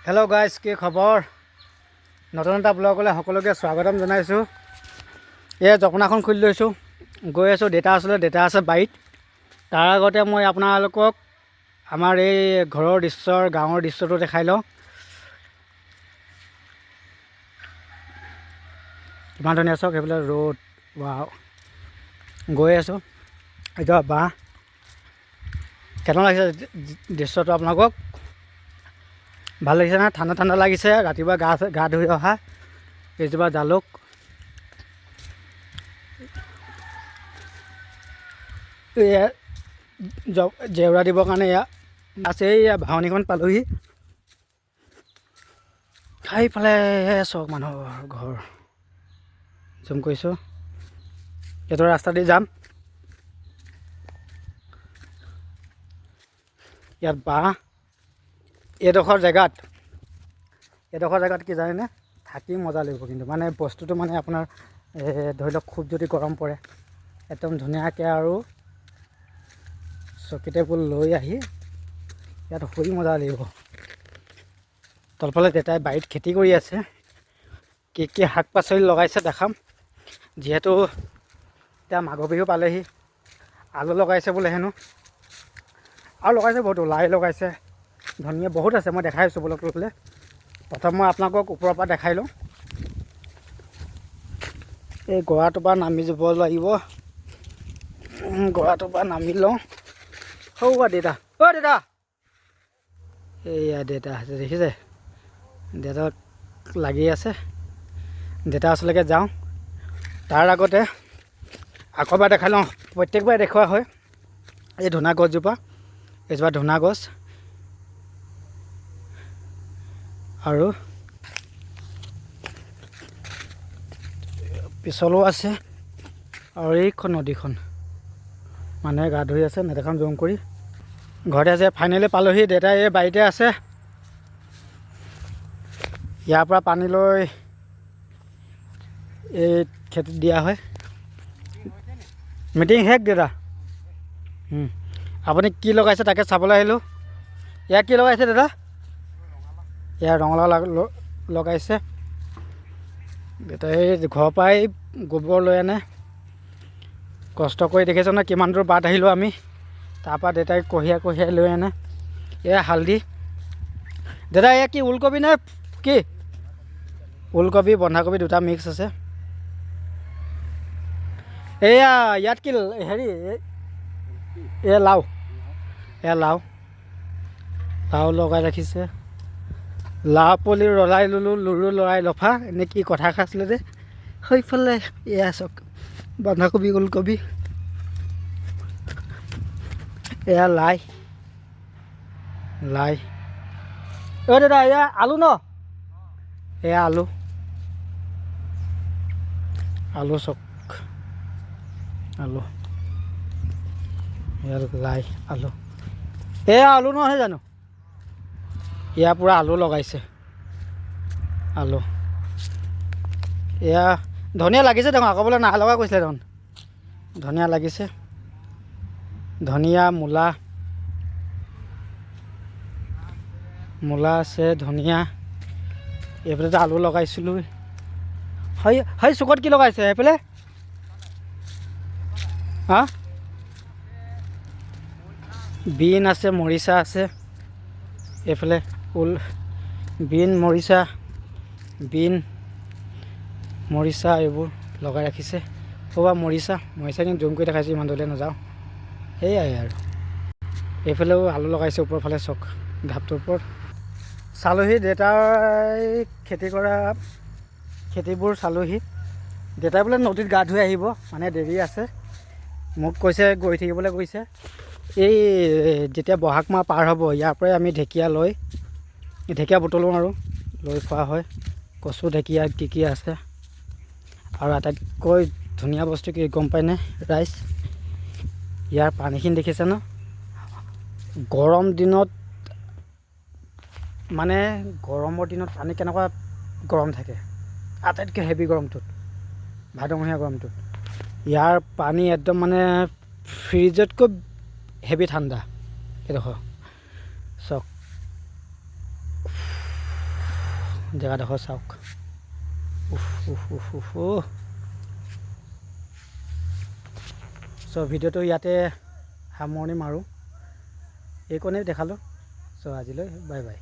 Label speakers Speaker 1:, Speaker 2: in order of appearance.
Speaker 1: Hello' guys, কি খবৰ? নতুন এটা ব্লগলৈ সকলোকে স্বাগতম জনাইছোঁ। এই জপনাখন খুলি লৈছোঁ, গৈ আছোঁ। দেউতা আছে বাৰীত। তাৰ আগতে মই আপোনালোকক আমাৰ এই ঘৰৰ দৃশ্যৰ গাঁৱৰ দৃশ্যটো দেখাই লওঁ। কিমান ধুনীয়া চাওক, সেইফালে ৰ'দ। ৱাও, গৈ আছোঁ। এতিয়া বাঁহ কেনেকুৱা লাগিছে দৃশ্যটো আপোনালোকক? ভাল লাগিছে না? ঠাণ্ডা ঠাণ্ডা লাগিছে। ৰাতিপুৱা গা ধুই অহা এইজোপা জালুক। জেওৰা দিবৰ কাৰণে এয়া আছে। এয়া ভাৱনীখন পালোহি। সেইফালে চাওক মানুহৰ ঘৰ। জুম কৰিছোঁ। এইটো ৰাস্তা দি যাম। ইয়াত বাঁহ। এইডোখৰ জেগাত কি জানেনে? থাকি মজা লাগিব কিন্তু মানে বস্তুটো মানে আপোনাৰ ধৰি লওক খুব যদি গৰম পৰে একদম ধুনীয়াকৈ আৰু চকী টেবুল লৈ আহি ইয়াত শুই মজা লাগিব। তলফালে দেউতাই বাৰীত খেতি কৰি আছে। কি কি শাক পাচলি লগাইছে দেখাম। যিহেতু এতিয়া মাঘৰ বিহু পালেহি। আলু লগাইছে বোলে হেনো, আৰু লগাইছে বহুত। লাই লগাইছে, ধনিয়া বহুত আছে। মই দেখাই আছোঁ বলক বোলে। প্ৰথম মই আপোনালোকক ওপৰৰ পৰা দেখাই লওঁ। এই গৰাটোৰ পৰা নামি যাব লাগিব। গৰাটোৰ পৰা নামি লওঁ। সৌ দেউতা, দেউতা, এইয়া দেউতা আছে, দেখিছে? দেউতা লাগি আছে। দেউতা ওচৰলৈকে যাওঁ। তাৰ আগতে আকৌ এবাৰ দেখাই লওঁ। প্ৰত্যেকবাৰে দেখুওৱা হয়। এই ধুনা গছজোপা, এইজোপা ধুনা গছ। আৰু পিছলো আছে। আৰু এইখন নদীখন মানুহে গা ধুই আছে। নেদেখাম জুম কৰি। ঘৰতে আছে। ফাইনেলি পালোহি। দেউতাই এই বাৰীতে আছে। ইয়াৰ পৰা পানী লৈ এই খেতিত দিয়া হয়। মিটিং শেষ দেউতা। আপুনি কি লগাইছে তাকে চাবলৈ আহিলোঁ। ইয়াত কি লগাইছে দাদা? ইয়াৰ ৰঙালাও লগাইছে। দেউতাই ঘৰৰ পৰাই গোবৰ লৈ আনে। কষ্ট কৰি দেখিছোঁ নহয় কিমান দূৰ বাট আহিলোঁ আমি। তাৰপৰা দেউতাই কঢ়িয়াই লৈ আনে। এয়া হালধি। দাদা এয়া কি ওলকবি নে কি? ওলকবি বন্ধাকবি দুটা মিক্স আছে। এয়া ইয়াত কি হেৰি এয়া লাও। এয়া লাও লগাই ৰাখিছে। লাও পুলি লৰাই লুৰু লৰাই লফা, এনে কি কথা এষাৰ আছিলে যে। সেইফালে এয়া চাওক বন্ধাকবি, ওলকবি। এয়া লাই। দাদা এয়া আলু ন? এয়া আলু চাওক। আলু, এয়া লাই, আলু। এয়া আলু নহয় জানো? এয়া পূৰা আলু লগাইছে। আলু। এয়া ধনিয়া লাগিছে দেখোন। আকৌ বোলে নাই লগা কৈছিলে দেখোন। ধনিয়া লাগিছে। ধনিয়া, মূলা আছে, ধনিয়া। এইফালে আলু লগাইছিলোঁ। সেই চুকত কি লগাইছে সেইফালে? হা? বিন আছে, মৰিচা আছে। এইফালে বিন, মৰিচা এইবোৰ লগাই ৰাখিছে। ক'বা মৰিচা কিন্তু জুম কৰি দেখাইছোঁ, ইমান দূৰলৈ নাযাওঁ। সেয়াই আৰু এইফালেও আলু লগাইছে। ওপৰৰ ফালে চাওক ঢাপটোৰ ওপৰত। চালোহি দেউতাই খেতি কৰা খেতিবোৰ চালোহি। দেউতাই বোলে নদীত গা ধুই আহিব, মানে দেৰি আছে। মোক কৈছে গৈ থাকিবলৈ কৈছে। এই যেতিয়া বহাগ মাহ পাৰ হ'ব, ইয়াৰ পৰাই আমি ঢেকীয়া বুটলোঁ আৰু লৈ খোৱা হয়। কচু, ঢেকীয়া কি আছে। আৰু আটাইতকৈ ধুনীয়া বস্তু কি গম পায়নে ৰাইজ? ইয়াৰ পানীখিনি দেখিছে ন? গৰমৰ দিনত পানী কেনেকুৱা গৰম থাকে, আটাইতকৈ হেভি গৰমটোত, ভাদমহীয়া গৰমটোত। ইয়াৰ পানী একদম মানে ফ্ৰিজতকৈ হেভি ঠাণ্ডা। এইডোখৰ চাওক। জেগাডোখৰ চাওক। উফ উফ উফ উফ উফ। চ' ভিডিঅ'টো ইয়াতে সামৰণি মাৰোঁ। এইকণেই দেখালোঁ। চ' আজিলৈ বাই বাই।